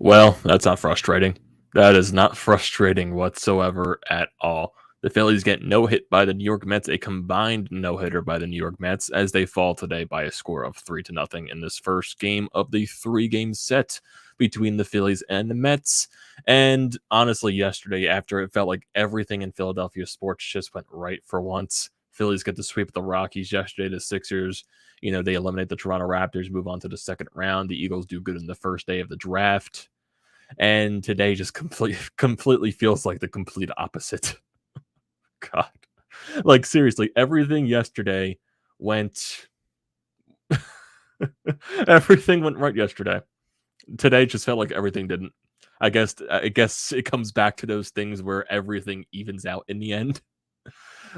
Well, that's not frustrating. That is not frustrating whatsoever at all. The Phillies get no hit by the New York Mets, a combined no hitter by the New York Mets, as they fall today by a score of 3-0 in this first game of the 3-game set between the Phillies and the Mets. And honestly, yesterday, after it felt like everything in Philadelphia sports just went right for once, Phillies get to sweep the Rockies yesterday. The Sixers, they eliminate the Toronto Raptors, move on to the second round. The Eagles do good in the first day of the draft. And today just completely feels like the complete opposite. God. Like, seriously, everything yesterday went everything went right yesterday. Today just felt like everything didn't. I guess it comes back to those things where everything evens out in the end.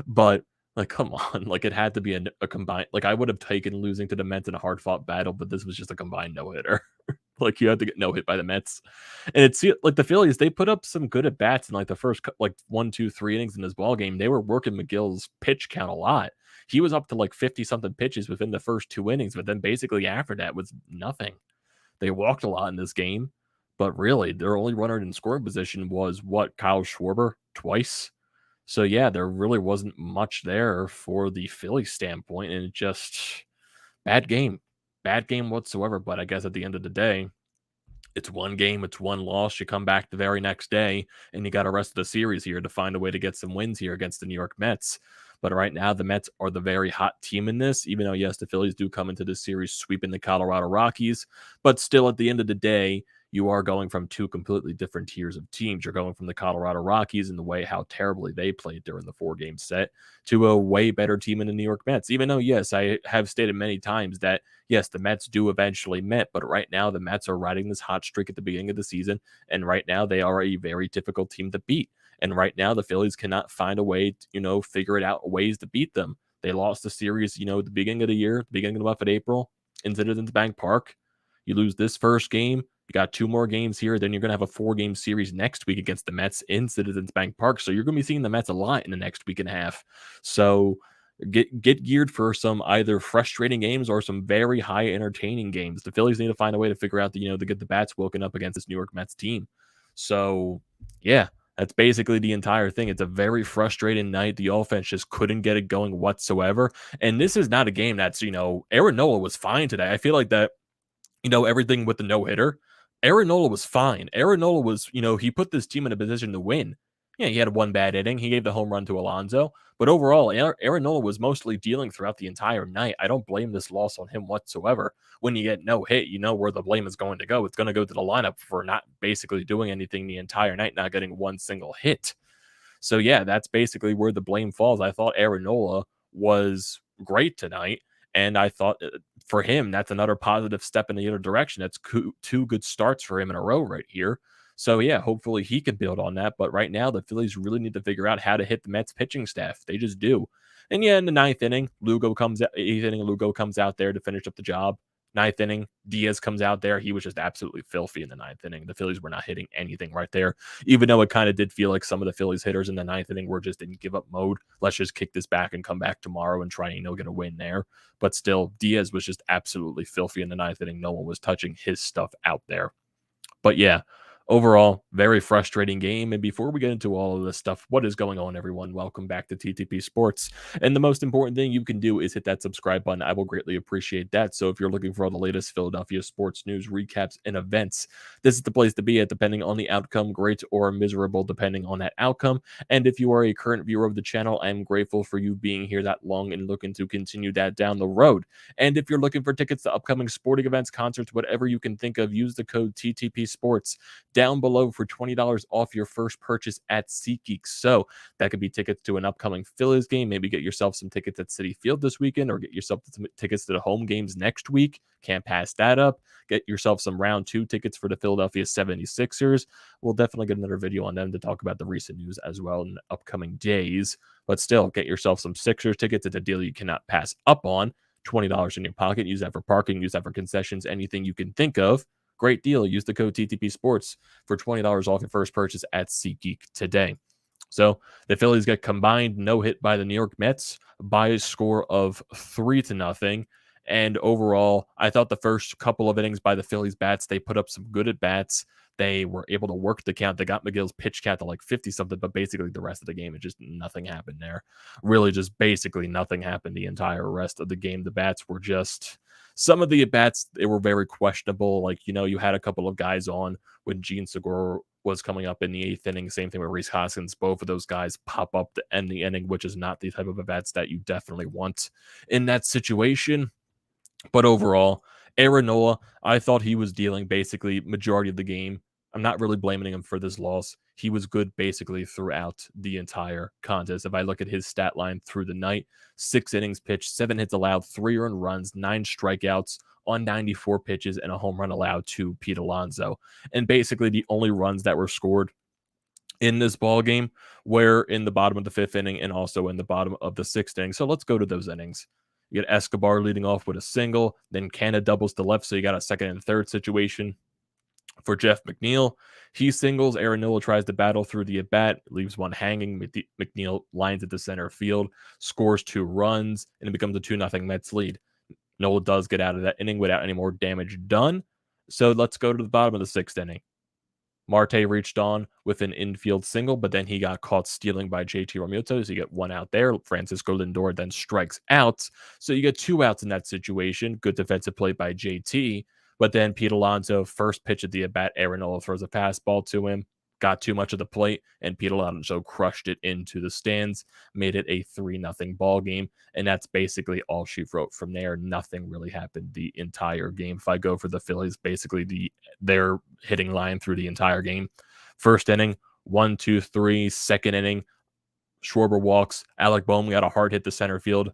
But like, come on, like it had to be a combined. Like I would have taken losing to the Mets in a hard fought battle, but this was just a combined no hitter. Like you had to get no hit by the Mets, and it's like the Phillies. They put up some good at bats in like the first like 1, 2, 3 innings in this ball game. They were working McGill's pitch count a lot. He was up to like 50 something pitches within the first 2 innings, but then basically after that was nothing. They walked a lot in this game, but really their only runner in scoring position was Kyle Schwarber twice. So yeah, there really wasn't much there for the Philly standpoint, and it just bad game whatsoever. But I guess at the end of the day, it's one game, it's one loss. You come back the very next day, and you got a rest of the series here to find a way to get some wins here against the New York Mets. But right now, the Mets are the very hot team in this, even though, yes, the Phillies do come into this series sweeping the Colorado Rockies. But still, at the end of the day, you are going from two completely different tiers of teams. You're going from the Colorado Rockies in the way how terribly they played during the 4-game set to a way better team in the New York Mets. Even though, yes, I have stated many times that, yes, the Mets do eventually met, but right now the Mets are riding this hot streak at the beginning of the season, and right now they are a very difficult team to beat. And right now the Phillies cannot find a way to, figure it out ways to beat them. They lost the series, at the beginning of the year, beginning of the month of April, in Citizens Bank Park. You lose this first game. You got 2 more games here. Then you're going to have a 4-game series next week against the Mets in Citizens Bank Park. So you're going to be seeing the Mets a lot in the next week and a half. So get geared for some either frustrating games or some very high entertaining games. The Phillies need to find a way to figure out to get the bats woken up against this New York Mets team. So yeah, that's basically the entire thing. It's a very frustrating night. The offense just couldn't get it going whatsoever. And this is not a game that's, Aaron Nola was fine today. I feel like that, everything with the no-hitter, Aaron Nola was fine. Aaron Nola was, he put this team in a position to win. Yeah, he had one bad inning. He gave the home run to Alonso. But overall, Aaron Nola was mostly dealing throughout the entire night. I don't blame this loss on him whatsoever. When you get no hit, you know where the blame is going to go. It's going to go to the lineup for not basically doing anything the entire night, not getting one single hit. So, yeah, that's basically where the blame falls. I thought Aaron Nola was great tonight. And I thought for him, that's another positive step in the other direction. That's 2 good starts for him in a row right here. So, yeah, hopefully he can build on that. But right now, the Phillies really need to figure out how to hit the Mets pitching staff. They just do. And yeah, in the 9th inning, 8th inning, Lugo comes out there to finish up the job. 9th inning, Diaz comes out there. He was just absolutely filthy in the 9th inning. The Phillies were not hitting anything right there, even though it kind of did feel like some of the Phillies hitters in the 9th inning were just in give up mode. Let's just kick this back and come back tomorrow and try and get a win there. But still, Diaz was just absolutely filthy in the 9th inning. No one was touching his stuff out there. But yeah, overall, very frustrating game. And before we get into all of this stuff, what is going on, everyone? Welcome back to TTP Sports. And the most important thing you can do is hit that subscribe button. I will greatly appreciate that. So if you're looking for all the latest Philadelphia sports news, recaps, and events, this is the place to be at, depending on the outcome, great or miserable, depending on that outcome. And if you are a current viewer of the channel, I'm grateful for you being here that long and looking to continue that down the road. And if you're looking for tickets to upcoming sporting events, concerts, whatever you can think of, use the code TTP Sports down below for $20 off your first purchase at SeatGeek. So that could be tickets to an upcoming Phillies game. Maybe get yourself some tickets at Citi Field this weekend, or get yourself some tickets to the home games next week. Can't pass that up. Get yourself some round 2 tickets for the Philadelphia 76ers. We'll definitely get another video on them to talk about the recent news as well in the upcoming days. But still, get yourself some Sixers tickets. It's a deal you cannot pass up on. $20 in your pocket. Use that for parking. Use that for concessions. Anything you can think of. Great deal. Use the code TTP Sports for $20 off your first purchase at SeatGeek today. So the Phillies get combined no hit by the New York Mets by a score of 3-0. And overall, I thought the first couple of innings by the Phillies bats, they put up some good at bats. They were able to work the count. They got McGill's pitch count to like 50 something, but basically the rest of the game, it just nothing happened there. Really, just basically nothing happened the entire rest of the game. The bats were just some of the at bats, they were very questionable. Like, you had a couple of guys on when Gene Segura was coming up in the eighth inning. Same thing with Rhys Hoskins. Both of those guys pop up to end the inning, which is not the type of at bats that you definitely want in that situation. But overall, Aaron Nola, I thought he was dealing basically majority of the game. I'm not really blaming him for this loss. He was good basically throughout the entire contest. If I look at his stat line through the night, 6 innings pitched, 7 hits allowed, 3 earned runs, 9 strikeouts on 94 pitches, and a home run allowed to Pete Alonso. And basically the only runs that were scored in this ball game were in the bottom of the 5th inning and also in the bottom of the 6th inning. So let's go to those innings. You get Escobar leading off with a single, then Canna doubles to left, so you got a second and third situation for Jeff McNeil. He singles. Aaron Nola tries to battle through the at-bat, leaves one hanging. McNeil lines it to center field, scores 2 runs, and it becomes a 2-0 Mets lead. Nola does get out of that inning without any more damage done. So let's go to the bottom of the 6th inning. Marte reached on with an infield single, but then he got caught stealing by JT Realmuto, so you get 1 out there. Francisco Lindor then strikes out, so you get 2 outs in that situation. Good defensive play by JT, but then Pete Alonso, first pitch of the at-bat, Aaron Nola throws a fastball to him, got too much of the plate, and Pete Alonso crushed it into the stands, made it a 3-0 ball game, and that's basically all she wrote from there. Nothing really happened the entire game. If I go for the Phillies, basically their hitting line through the entire game. First inning, 1, 2, 3. Second inning, Schwarber walks. Alec Boehm got a hard hit to center field.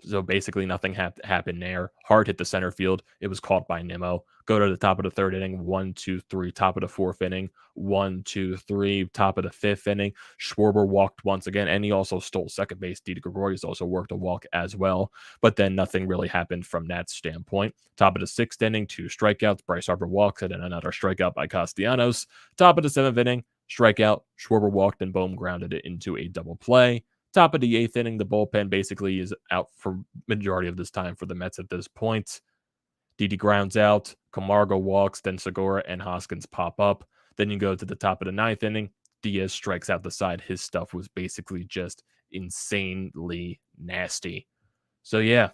So basically nothing happened there. Hard hit the center field. It was caught by Nimmo. Go to the top of the 3rd inning. 1, 2, 3. Top of the 4th inning. 1, 2, 3. Top of the 5th inning. Schwarber walked once again, and he also stole second base. Didi Gregorius also worked a walk as well. But then nothing really happened from that standpoint. Top of the 6th inning, 2 strikeouts. Bryce Harper walks, and then another strikeout by Castellanos. Top of the 7th inning, strikeout. Schwarber walked, and Boehm grounded it into a double play. Top of the 8th inning, the bullpen basically is out for majority of this time for the Mets at this point. Didi grounds out, Camargo walks, then Segura and Hoskins pop up. Then you go to the top of the 9th inning, Diaz strikes out the side. His stuff was basically just insanely nasty. So yeah,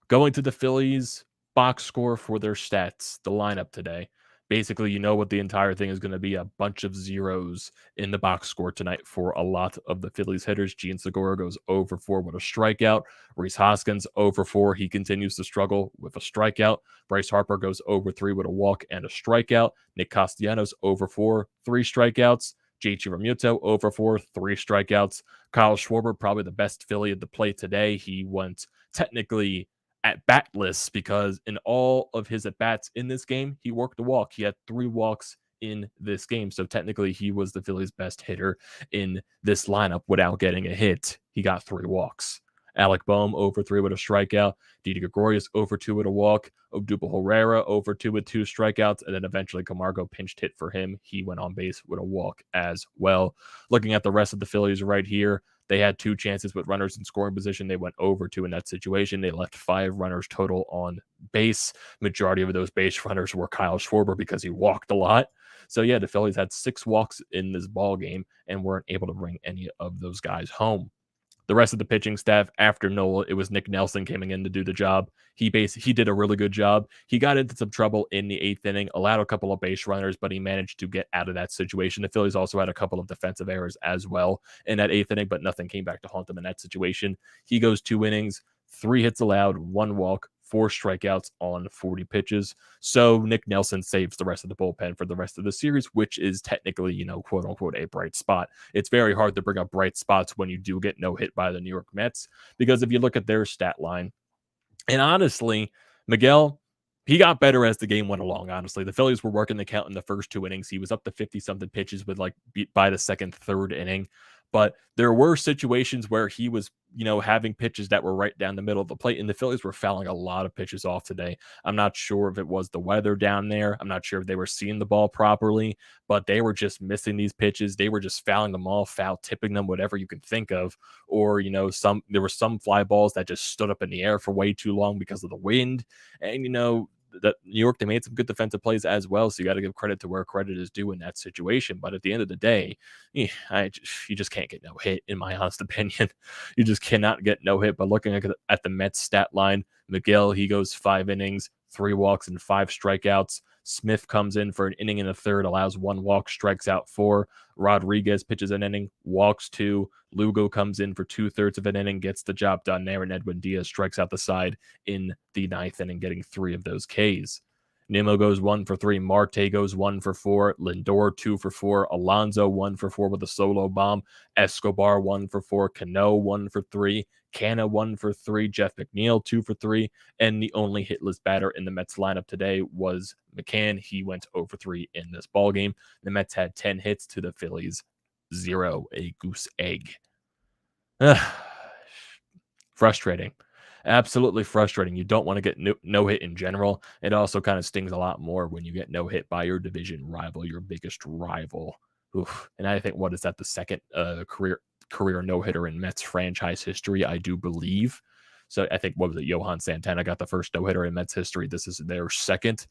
going to the Phillies box score for their stats, the lineup today. Basically, you know what the entire thing is going to be, a bunch of zeros in the box score tonight for a lot of the Phillies hitters. Gene Segura goes 0 for 4 with a strikeout. Rhys Hoskins 0 for 4. He continues to struggle with a strikeout. Bryce Harper goes 0 for 3 with a walk and a strikeout. Nick Castellanos 0 for 4, 3 strikeouts. JT Realmuto 0 for 4, 3 strikeouts. Kyle Schwarber, probably the best Philly at the plate today. He went technically at batless because in all of his at bats in this game, he worked a walk. He had 3 walks in this game. So technically, he was the Phillies' best hitter in this lineup without getting a hit. He got 3 walks. Alec Boehm 0 for 3 with a strikeout. Didi Gregorius 0 for 2 with a walk. Odubel Herrera 0 for 2 with 2 strikeouts. And then eventually Camargo pinched hit for him. He went on base with a walk as well. Looking at the rest of the Phillies right here, they had 2 chances with runners in scoring position. They went over 2 in that situation. They left 5 runners total on base. Majority of those base runners were Kyle Schwarber because he walked a lot. So yeah, the Phillies had 6 walks in this ball game and weren't able to bring any of those guys home. The rest of the pitching staff after Nola, it was Nick Nelson coming in to do the job. He did a really good job. He got into some trouble in the 8th inning, allowed a couple of base runners, but he managed to get out of that situation. The Phillies also had a couple of defensive errors as well in that 8th inning, but nothing came back to haunt them in that situation. He goes 2 innings, 3 hits allowed, 1 walk, 4 strikeouts on 40 pitches. So Nick Nelson saves the rest of the bullpen for the rest of the series, which is technically, quote unquote, a bright spot. It's very hard to bring up bright spots when you do get no hit by the New York Mets, because if you look at their stat line, and honestly, Miguel, he got better as the game went along, honestly. The Phillies were working the count in the first 2 innings. He was up to 50-something pitches with by the 2nd, 3rd inning. But there were situations where he was, having pitches that were right down the middle of the plate, and the Phillies were fouling a lot of pitches off today. I'm not sure if it was the weather down there. I'm not sure if they were seeing the ball properly, but they were just missing these pitches. They were just fouling them off, foul tipping them, whatever you can think of. Or, there were some fly balls that just stood up in the air for way too long because of the wind. And, that New York, they made some good defensive plays as well. So you got to give credit to where credit is due in that situation. But at the end of the day, you just can't get no hit, in my honest opinion. You just cannot get no hit. But looking at the Mets stat line, Miguel, he goes 5 innings, 3 walks, and 5 strikeouts. Smith comes in for an inning and a third, allows 1 walk, strikes out 4. Rodriguez pitches an inning, walks 2. Lugo comes in for 2/3 of an inning, gets the job done there, and Edwin Diaz strikes out the side in the 9th inning, getting 3 of those Ks. Nimmo goes 1 for 3. Marte goes 1 for 4. Lindor 2 for 4. Alonso 1 for 4 with a solo bomb. Escobar 1 for 4. Cano 1 for 3. Canna 1 for 3. Jeff McNeil 2 for 3. And the only hitless batter in the Mets lineup today was McCann. He went 0 for 3 in this ballgame. The Mets had 10 hits to the Phillies 0, a goose egg. Frustrating. Absolutely frustrating. You don't want to get no hit in general. It also kind of stings a lot more when you get no hit by your division rival, your biggest rival. Oof. And I think, what is that, the second career no hitter in Mets franchise history, I do believe. So I think, what was it, Johan Santana got the first no hitter in Mets history. This is their second.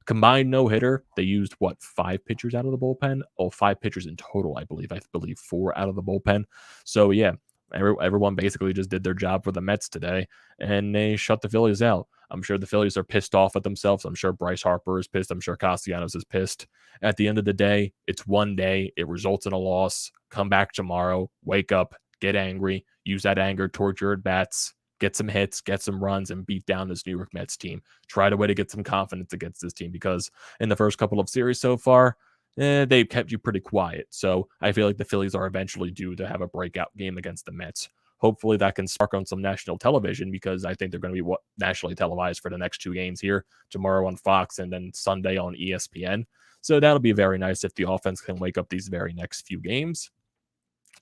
Combined no hitter. They used 5 pitchers out of the bullpen? 5 pitchers in total, I believe. 4 out of the bullpen. So yeah. Everyone basically just did their job for the Mets today, and they shut the Phillies out. I'm sure the Phillies are pissed off at themselves. I'm sure Bryce Harper is pissed. I'm sure Castellanos is pissed. At the end of the day, it's one day. It results in a loss. Come back tomorrow. Wake up. Get angry. Use that anger towards your at-bats. Get some hits. Get some runs, and beat down this New York Mets team. Try to way to get some confidence against this team, because in the first couple of series so far, they've kept you pretty quiet. So I feel like the Phillies are eventually due to have a breakout game against the Mets. Hopefully that can spark on some national television, because I think they're going to be nationally televised for the next 2 games here, tomorrow on Fox and then Sunday on ESPN. So that'll be very nice if the offense can wake up these very next few games.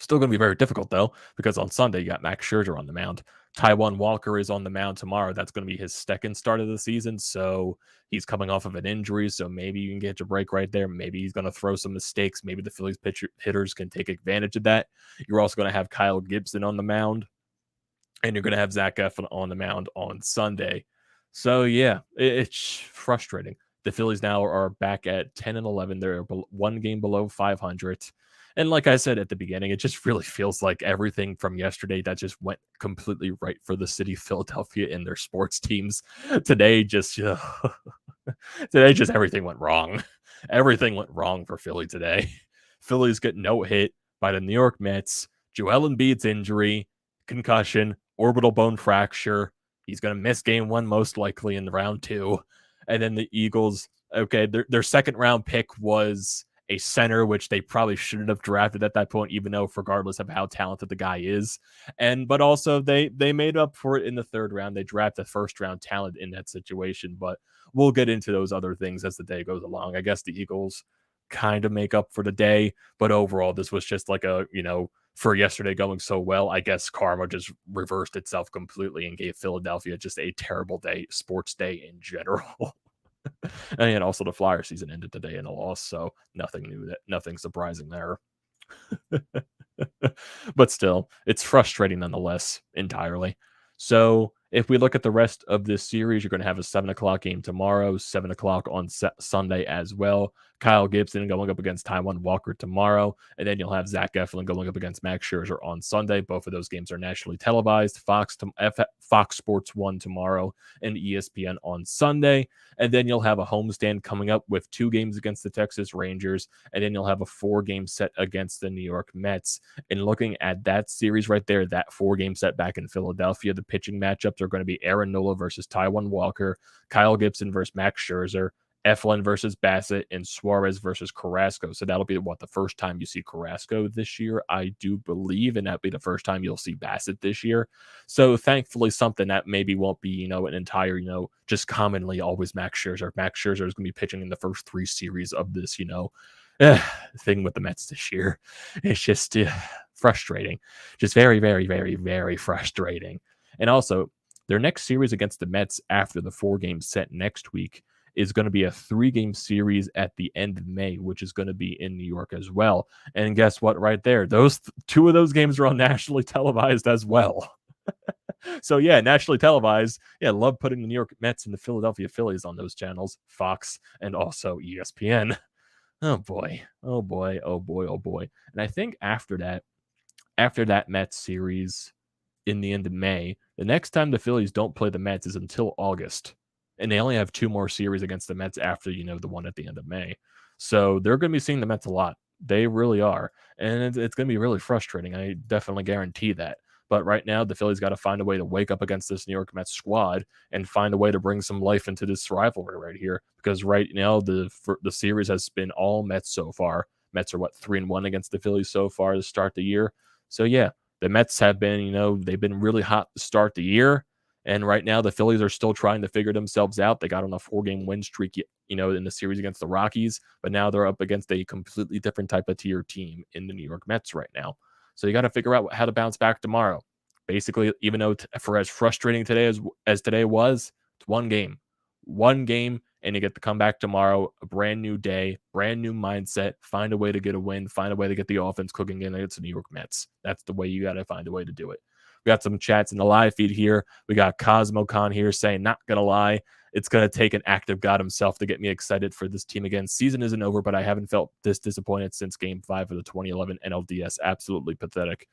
Still going to be very difficult, though, because on Sunday you got Max Scherzer on the mound. Taijuan Walker is on the mound tomorrow. That's going to be his second start of the season, so he's coming off of an injury, so maybe you can get your break right there. Maybe he's going to throw some mistakes. Maybe the Phillies hitters can take advantage of that. You're also going to have Kyle Gibson on the mound, and you're going to have Zach Eflin on the mound on Sunday. So, yeah, it's frustrating. The Phillies now are back at 10-11. They're 1 game below 500. And like I said at the beginning, it just really feels like everything from yesterday that just went completely right for the city of Philadelphia and their sports teams. Today, just everything went wrong. Everything went wrong for Philly today. Phillies get no hit by the New York Mets. Joel Embiid's injury, concussion, orbital bone fracture. He's going to miss game 1 most likely in round 2. And then the Eagles, okay, their second round pick was a center, which they probably shouldn't have drafted at that point, even though regardless of how talented the guy is. But also they made up for it in the 3rd round. They drafted first round talent in that situation, but we'll get into those other things as the day goes along. I guess the Eagles kind of make up for the day, but overall this was just like for yesterday going so well, I guess karma just reversed itself completely and gave Philadelphia just a terrible day, sports day in general. And also the Flyer season ended today in a loss, so nothing surprising there. But still, it's frustrating nonetheless, entirely. So if we look at the rest of this series, you're going to have a 7 o'clock game tomorrow, 7 o'clock on Sunday as well. Kyle Gibson going up against Taijuan Walker tomorrow, and then you'll have Zach Eflin going up against Max Scherzer on Sunday. Both of those games are nationally televised. Fox Sports 1 tomorrow and ESPN on Sunday. And then you'll have a homestand coming up with 2 games against the Texas Rangers, and then you'll have a 4-game set against the New York Mets. And looking at that series right there, that 4-game set back in Philadelphia, the pitching matchups are going to be Aaron Nola versus Taijuan Walker, Kyle Gibson versus Max Scherzer, Eflin versus Bassett, and Suarez versus Carrasco. So that'll be the first time you see Carrasco this year, I do believe, and that'll be the first time you'll see Bassett this year. So thankfully something that maybe won't be, an entire, just commonly always Max Scherzer. Max Scherzer is going to be pitching in the first 3 series of this, thing with the Mets this year. It's just Frustrating. Just very, very, very, very frustrating. And also, their next series against the Mets after the 4-game set next week is going to be a 3-game series at the end of May, which is going to be in New York as well. And guess what? Right there, those 2 of those games are on nationally televised as well. So yeah, nationally televised. Yeah, love putting the New York Mets and the Philadelphia Phillies on those channels, Fox and also ESPN. Oh boy, oh boy, oh boy, oh boy. And I think after that Mets series in the end of May, the next time the Phillies don't play the Mets is until August. And they only have 2 more series against the Mets after, the one at the end of May. So they're going to be seeing the Mets a lot. They really are. And it's going to be really frustrating. I definitely guarantee that. But right now, the Phillies got to find a way to wake up against this New York Mets squad and find a way to bring some life into this rivalry right here. Because right now, the series has been all Mets so far. Mets are 3-1 against the Phillies so far to start the year. So yeah, the Mets have been, they've been really hot to start the year. And right now, the Phillies are still trying to figure themselves out. They got on a 4-game win streak, in the series against the Rockies, but now they're up against a completely different type of tier team in the New York Mets right now. So you got to figure out how to bounce back tomorrow. Basically, even though for as frustrating today as today was, it's one game, and you get to come back tomorrow, a brand new day, brand new mindset, find a way to get a win, find a way to get the offense cooking in against the New York Mets. That's the way you got to find a way to do it. We got some chats in the live feed here. We got Cosmo Con here saying, not going to lie, it's going to take an active God himself to get me excited for this team again. Season isn't over, but I haven't felt this disappointed since Game 5 of the 2011 NLDS. Absolutely pathetic.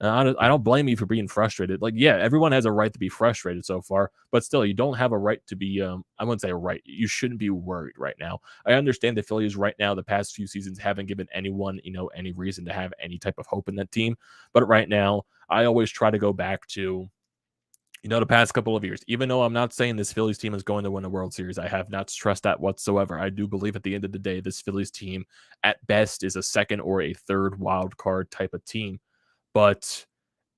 I don't blame you for being frustrated. Everyone has a right to be frustrated so far, but still, you don't have a right to be, I wouldn't say a right. You shouldn't be worried right now. I understand the Phillies right now, the past few seasons, haven't given anyone, any reason to have any type of hope in that team. But right now, I always try to go back to, the past couple of years. Even though I'm not saying this Phillies team is going to win a World Series, I have not stressed that whatsoever. I do believe at the end of the day, this Phillies team at best is a second or a third wild card type of team. But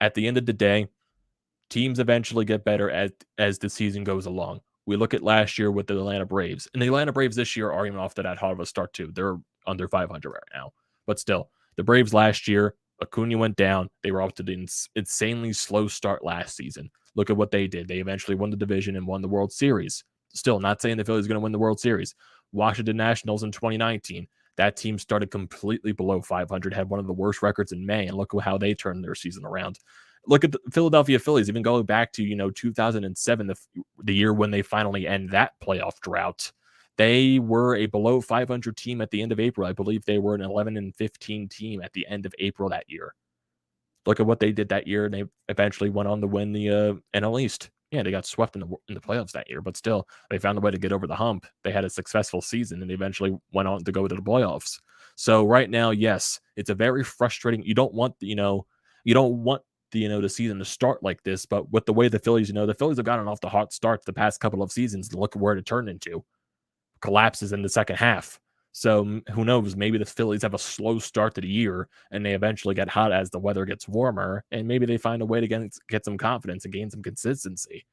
at the end of the day, teams eventually get better as the season goes along. We look at last year with the Atlanta Braves, and the Atlanta Braves this year are even off to that hot of a start too. They're under 500 right now. But still, the Braves last year, Acuna went down. They were off to the insanely slow start last season. Look at what they did. They eventually won the division and won the World Series. Still, not saying the Phillies are going to win the World Series. Washington Nationals in 2019. That team started completely below 500, had one of the worst records in May, and look how they turned their season around. Look at the Philadelphia Phillies, even going back to, 2007, the year when they finally end that playoff drought. They were a below 500 team at the end of April. I believe they were an 11-15 team at the end of April that year. Look at what they did that year, and they eventually went on to win the NL East. Yeah, they got swept in the playoffs that year, but still, they found a way to get over the hump. They had a successful season, and they eventually went on to go to the playoffs. So right now, yes, it's a very frustrating. You don't want the season to start like this, but with the way the Phillies, the Phillies have gotten off the hot starts the past couple of seasons. And look where it turned into collapses in the second half. So who knows? Maybe the Phillies have a slow start to the year and they eventually get hot as the weather gets warmer, and maybe they find a way to get some confidence and gain some consistency.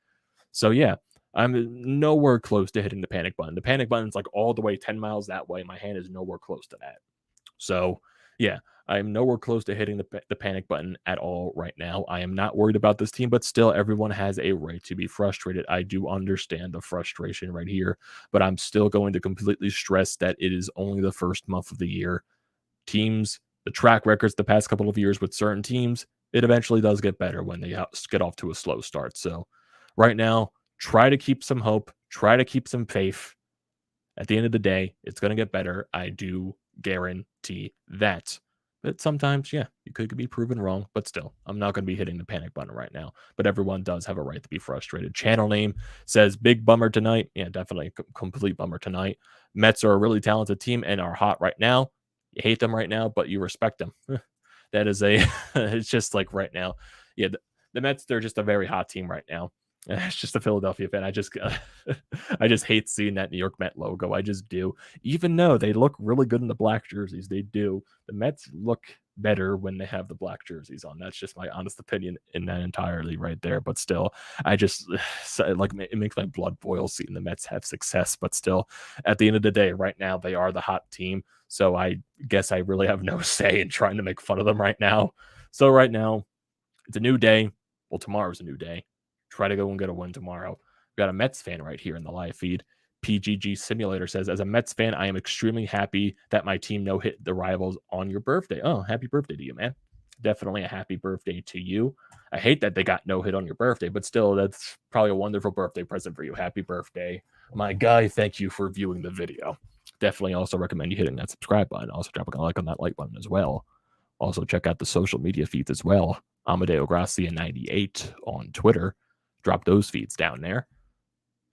So yeah, I'm nowhere close to hitting the panic button. The panic button's like all the way 10 miles that way. My hand is nowhere close to that. So yeah, I'm nowhere close to hitting the panic button at all right now. I am not worried about this team, but still, everyone has a right to be frustrated. I do understand the frustration right here, but I'm still going to completely stress that it is only the first month of the year. Teams, the track records the past couple of years with certain teams, it eventually does get better when they get off to a slow start. So right now, try to keep some hope, try to keep some faith. At the end of the day, it's going to get better. I do guarantee that. But sometimes, yeah, you could be proven wrong, but still, I'm not going to be hitting the panic button right now. But everyone does have a right to be frustrated. Channel name says, big bummer tonight. Yeah, definitely a complete bummer tonight. Mets are a really talented team and are hot right now. You hate them right now, but you respect them. That is it's just like right now. Yeah, the Mets, they're just a very hot team right now. It's just a Philadelphia fan. I just hate seeing that New York Met logo. I just do. Even though they look really good in the black jerseys, they do. The Mets look better when they have the black jerseys on. That's just my honest opinion in that entirely right there. But still, I just it makes my blood boil seeing the Mets have success. But still, at the end of the day, right now they are the hot team. So I guess I really have no say in trying to make fun of them right now. So right now, it's a new day. Well, tomorrow's a new day. Try to go and get a win tomorrow. We got a Mets fan right here in the live feed. PGG Simulator says, as a Mets fan, I am extremely happy that my team no-hit the rivals on your birthday. Oh, happy birthday to you, man. Definitely a happy birthday to you. I hate that they got no-hit on your birthday, but still, that's probably a wonderful birthday present for you. Happy birthday, my guy. Thank you for viewing the video. Definitely also recommend you hitting that subscribe button. Also dropping a like on that like button as well. Also check out the social media feeds as well. Amadeo Gracia 98 on Twitter. Drop those feeds down there.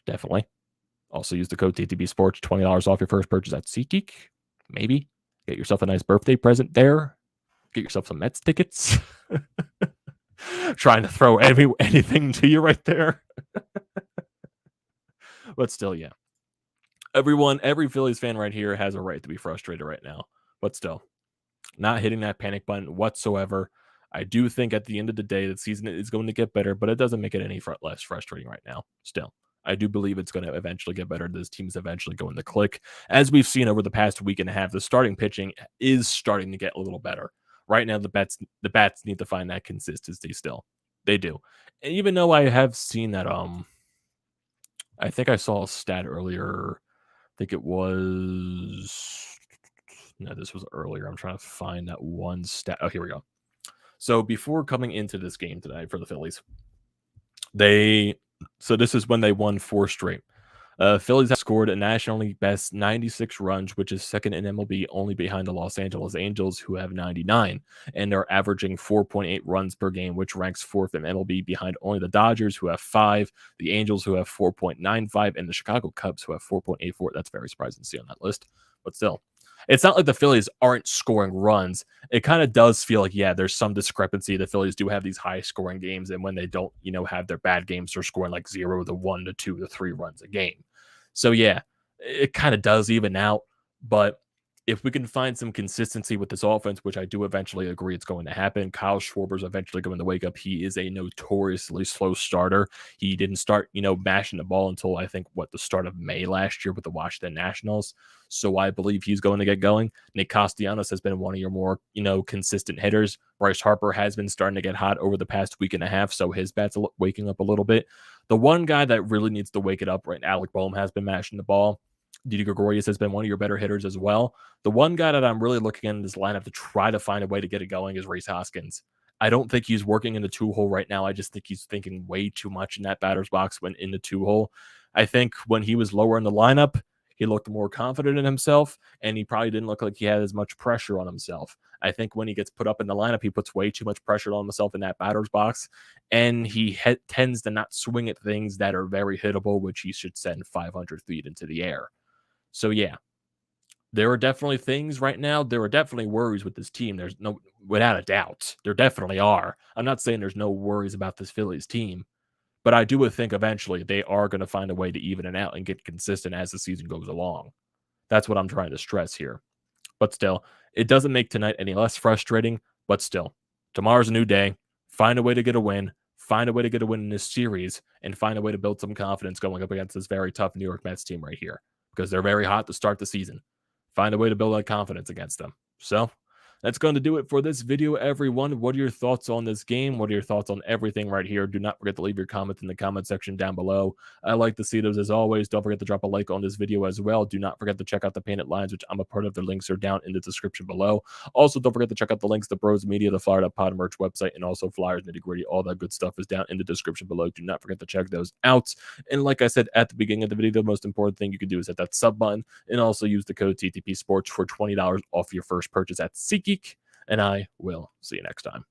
Definitely. Also use the code TTPSPORTS, $20 off your first purchase at SeatGeek. Maybe. Get yourself a nice birthday present there. Get yourself some Mets tickets. Trying to throw anything to you right there. But still, yeah. Every Phillies fan right here has a right to be frustrated right now. But still, not hitting that panic button whatsoever. I do think at the end of the day, the season is going to get better, but it doesn't make it any less frustrating right now. Still, I do believe it's going to eventually get better. This team's eventually going to click. As we've seen over the past week and a half, the starting pitching is starting to get a little better. Right now, the bats need to find that consistency still. They do. And even though I have seen that, I think I saw a stat earlier. I think it was... No, this was earlier. I'm trying to find that one stat. Oh, here we go. So before coming into this game tonight for the Phillies, so this is when they won 4 straight. Phillies have scored a nationally best 96 runs, which is second in MLB, only behind the Los Angeles Angels, who have 99, and they're averaging 4.8 runs per game, which ranks 4th in MLB, behind only the Dodgers, who have 5, the Angels, who have 4.95, and the Chicago Cubs, who have 4.84. That's very surprising to see on that list, but still. It's not like the Phillies aren't scoring runs. It kind of does feel like, yeah, there's some discrepancy. The Phillies do have these high scoring games, and when they don't, have their bad games, they're scoring like 0 to 1 to 2 to 3 runs a game. So yeah, it kind of does even out. But if we can find some consistency with this offense, which I do eventually agree it's going to happen, Kyle Schwarber's eventually going to wake up. He is a notoriously slow starter. He didn't start, mashing the ball until I think the start of May last year with the Washington Nationals. So I believe he's going to get going. Nick Castellanos has been one of your more, consistent hitters. Bryce Harper has been starting to get hot over the past week and a half, so his bat's waking up a little bit. The one guy that really needs to wake it up, right, Alec Boehm has been mashing the ball. Didi Gregorius has been one of your better hitters as well. The one guy that I'm really looking in this lineup to try to find a way to get it going is Rhys Hoskins. I don't think he's working in the 2-hole right now. I just think he's thinking way too much in that batter's box when in the 2-hole. I think when he was lower in the lineup, he looked more confident in himself, and he probably didn't look like he had as much pressure on himself. I think when he gets put up in the lineup, he puts way too much pressure on himself in that batter's box, and he tends to not swing at things that are very hittable, which he should send 500 feet into the air. So, yeah, there are definitely things right now. There are definitely worries with this team. There's no, without a doubt, there definitely are. I'm not saying there's no worries about this Phillies team, but I do think eventually they are going to find a way to even it out and get consistent as the season goes along. That's what I'm trying to stress here. But still, it doesn't make tonight any less frustrating, but still, tomorrow's a new day. Find a way to get a win. Find a way to get a win in this series, and find a way to build some confidence going up against this very tough New York Mets team right here, because they're very hot to start the season. Find a way to build that confidence against them. So that's going to do it for this video, everyone. What are your thoughts on this game? What are your thoughts on everything right here? Do not forget to leave your comments in the comment section down below. I like to see those as always. Don't forget to drop a like on this video as well. Do not forget to check out the Painted Lines, which I'm a part of. The links are down in the description below. Also, don't forget to check out the links to BrodesMedia, the Flyer.pod merch website, and also Flyers Nitty Gritty. All that good stuff is down in the description below. Do not forget to check those out. And like I said at the beginning of the video, the most important thing you can do is hit that sub button, and also use the code TTPSPORTS for $20 off your first purchase at SeatGeek. And I will see you next time.